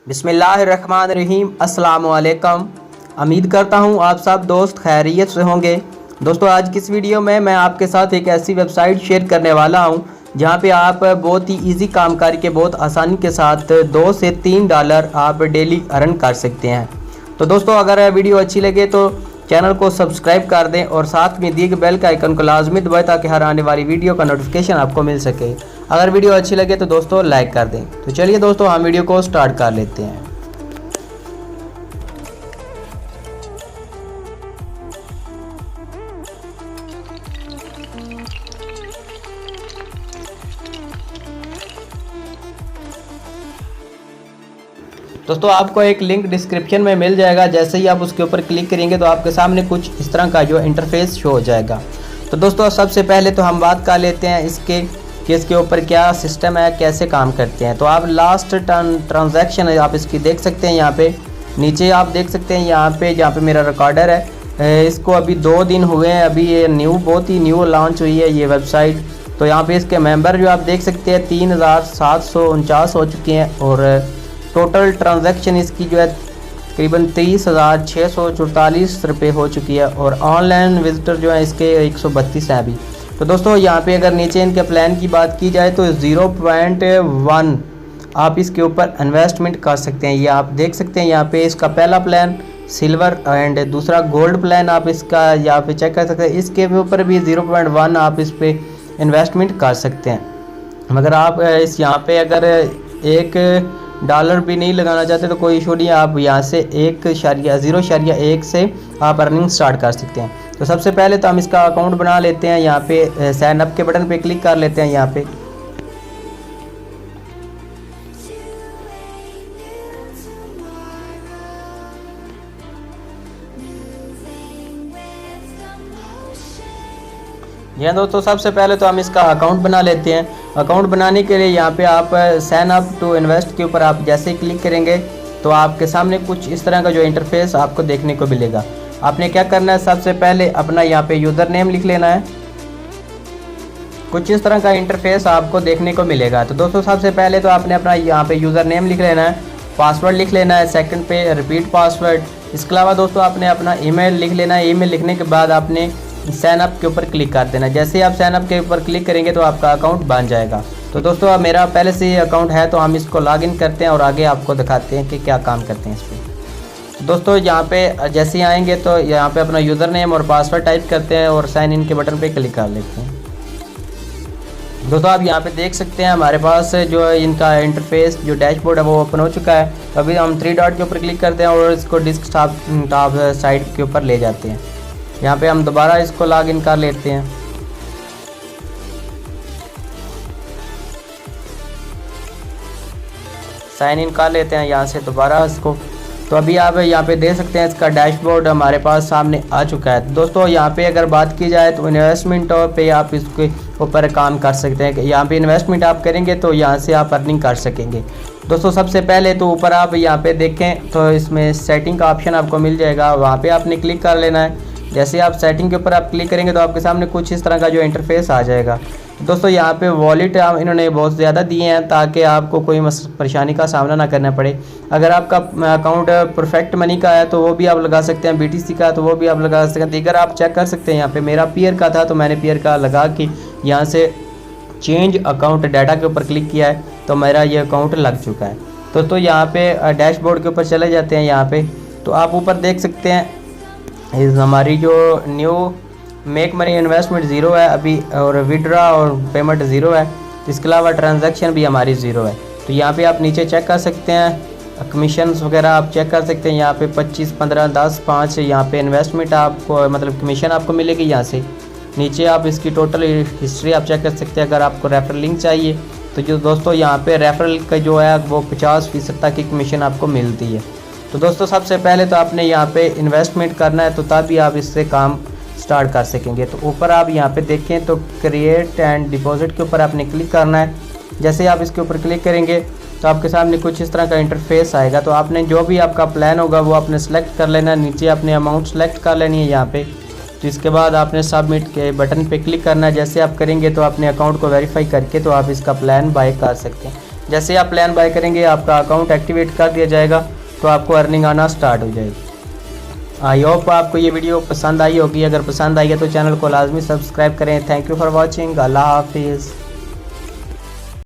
बिस्मिल्लाहिर्रहमानिर्रहीम। अस्सलाम वालेकुम। उम्मीद करता हूँ आप सब दोस्त खैरियत से होंगे। दोस्तों, आज की इस वीडियो में मैं आपके साथ एक ऐसी वेबसाइट शेयर करने वाला हूँ जहाँ पे आप बहुत ही इजी काम करके बहुत आसानी के साथ 2 से 3 डॉलर आप डेली अर्न कर सकते हैं। तो दोस्तों, अगर वीडियो अच्छी लगे तो चैनल को सब्सक्राइब कर दें और साथ में दिए गए बेल का आइकन को लाजमी दबाएं ताकि हर आने वाली वीडियो का नोटिफिकेशन आपको मिल सके। अगर वीडियो अच्छी लगे तो दोस्तों लाइक कर दें। तो चलिए दोस्तों, हम वीडियो को स्टार्ट कर लेते हैं। दोस्तों, आपको एक लिंक डिस्क्रिप्शन में मिल जाएगा। जैसे ही आप उसके ऊपर क्लिक करेंगे तो आपके सामने कुछ इस तरह का जो इंटरफेस शो हो जाएगा। तो दोस्तों, सबसे पहले तो हम बात कर लेते हैं इसके ऊपर क्या सिस्टम है, कैसे काम करते हैं। तो आप लास्ट ट्रांजैक्शन आप इसकी देख सकते हैं। यहाँ पे नीचे आप देख सकते हैं यहाँ पे मेरा रिकॉर्डर है, इसको अभी 2 दिन हुए हैं। अभी ये बहुत ही न्यू लॉन्च हुई है ये वेबसाइट। तो यहाँ पे इसके मेंबर जो आप देख सकते हैं 3749 हो चुके हैं और टोटल ट्रांजैक्शन इसकी जो है तकरीबन 30,644 रुपये हो चुकी है और ऑनलाइन विजिटर जो है इसके 132 हैं अभी। तो दोस्तों, यहाँ पे अगर नीचे इनके प्लान की बात की जाए तो 0.1 आप इसके ऊपर इन्वेस्टमेंट कर सकते हैं। ये आप देख सकते हैं यहाँ पे इसका पहला प्लान सिल्वर एंड दूसरा गोल्ड प्लान आप इसका यहाँ पे चेक कर सकते हैं। इसके ऊपर भी 0.1 आप इस पर इन्वेस्टमेंट कर सकते हैं। मगर आप इस यहाँ पे अगर $1 भी नहीं लगाना चाहते तो कोई इशू नहीं है। आप यहाँ से 0.1 से आप अर्निंग स्टार्ट कर सकते हैं। तो सबसे पहले तो हम इसका अकाउंट बना लेते हैं। यहाँ पे साइन अप के बटन पे क्लिक कर लेते हैं। यहाँ पे यहाँ दोस्तों, सबसे पहले तो हम इसका अकाउंट बना लेते हैं। अकाउंट बनाने के लिए यहाँ पे आप साइन अप टू इन्वेस्ट के ऊपर आप जैसे ही क्लिक करेंगे तो आपके सामने कुछ इस तरह का जो इंटरफेस आपको देखने को मिलेगा। आपने क्या करना है, सबसे पहले अपना यहाँ पे यूज़र नेम लिख लेना है। कुछ इस तरह का इंटरफेस आपको देखने को मिलेगा। तो दोस्तों, सबसे पहले तो आपने अपना यहाँ पे यूज़र नेम लिख लेना है, पासवर्ड लिख लेना है, सेकंड पे रिपीट पासवर्ड। इसके अलावा दोस्तों, आपने अपना ईमेल लिख लेना है। ईमेल लिखने के बाद आपने साइन अप के ऊपर क्लिक कर देना। जैसे ही आप साइन अप के ऊपर क्लिक करेंगे तो आपका अकाउंट बन जाएगा। तो दोस्तों, अब मेरा पहले से ही अकाउंट है तो हम इसको लॉगिन करते हैं और आगे आपको दिखाते हैं कि क्या काम करते हैं इस पर। दोस्तों, यहाँ पे जैसे ही आएंगे तो यहाँ पे अपना यूज़र नेम और पासवर्ड टाइप करते हैं और साइन इन के बटन पे क्लिक कर लेते हैं। दोस्तों, आप यहाँ पे देख सकते हैं हमारे पास जो इनका इंटरफेस जो डैशबोर्ड है वो ओपन हो चुका है। तो अभी हम 3 डॉट के ऊपर क्लिक करते हैं और इसको डेस्कटॉप साइड के ऊपर ले जाते हैं। यहाँ पे हम दोबारा इसको लॉगिन कर लेते हैं। साइन इन कर लेते हैं यहाँ से दोबारा इसको। तो अभी आप यहाँ पे देख सकते हैं इसका डैशबोर्ड हमारे पास सामने आ चुका है। दोस्तों, यहाँ पे अगर बात की जाए तो इन्वेस्टमेंट पे आप इसके ऊपर काम कर सकते हैं। यहाँ पे इन्वेस्टमेंट आप करेंगे तो यहाँ से आप अर्निंग कर सकेंगे। दोस्तों, सबसे पहले तो ऊपर आप यहाँ पे देखें तो इसमें सेटिंग का ऑप्शन आपको मिल जाएगा, वहाँ पे आपने क्लिक कर लेना है। जैसे आप सेटिंग के ऊपर आप क्लिक करेंगे तो आपके सामने कुछ इस तरह का जो इंटरफेस आ जाएगा। दोस्तों, यहाँ पे वॉलेट इन्होंने बहुत ज़्यादा दिए हैं ताकि आपको कोई परेशानी का सामना ना करना पड़े। अगर आपका अकाउंट परफेक्ट मनी का है तो वो भी आप लगा सकते हैं, BTC का तो वो भी आप लगा सकते हैं। दीगर आप चेक कर सकते हैं। यहाँ पे मेरा पीयर का था तो मैंने पीयर का लगा कि यहाँ से चेंज अकाउंट डाटा के ऊपर क्लिक किया है तो मेरा ये अकाउंट लग चुका है। दोस्तों, यहाँ पे डैशबोर्ड के ऊपर चले जाते हैं। यहाँ पे तो आप ऊपर देख सकते हैं हमारी जो न्यू मेक मनी इन्वेस्टमेंट 0 है अभी और विड्रा और पेमेंट 0 है। इसके अलावा ट्रांजैक्शन भी हमारी 0 है। तो यहाँ पे आप नीचे चेक कर सकते हैं, कमीशंस वगैरह आप चेक कर सकते हैं। यहाँ पे 25, 15, 10, 5 यहाँ पे इन्वेस्टमेंट आपको मतलब कमीशन आपको मिलेगी। यहाँ से नीचे आप इसकी टोटल हिस्ट्री आप चेक कर सकते हैं। अगर आपको रेफरल लिंक चाहिए तो जो दोस्तों यहाँ पे रेफरल का जो है वो 50% तक की कमीशन आपको मिलती है। तो दोस्तों, सबसे पहले तो आपने यहाँ पे इन्वेस्टमेंट करना है तो तभी आप इससे काम स्टार्ट कर सकेंगे। तो ऊपर आप यहाँ पे देखें तो क्रिएट एंड डिपॉजिट के ऊपर आपने क्लिक करना है। जैसे ही आप इसके ऊपर क्लिक करेंगे तो आपके सामने कुछ इस तरह का इंटरफेस आएगा। तो आपने जो भी आपका प्लान होगा वो आपने सेलेक्ट कर लेना है। नीचे आपने अमाउंट सेलेक्ट कर लेनी है यहाँ पे। तो इसके बाद आपने सबमिट के बटन पे क्लिक करना है। जैसे आप करेंगे तो अपने अकाउंट को वेरीफाई करके तो आप इसका प्लान बाय कर सकते हैं। जैसे आप प्लान बाय करेंगे आपका अकाउंट एक्टिवेट कर दिया जाएगा तो आपको अर्निंग आना स्टार्ट हो जाएगी। आई होप आपको ये वीडियो पसंद आई होगी। अगर पसंद आई है तो चैनल को लाजमी सब्सक्राइब करें। Thank you for watching. अल्लाह हाफिज़।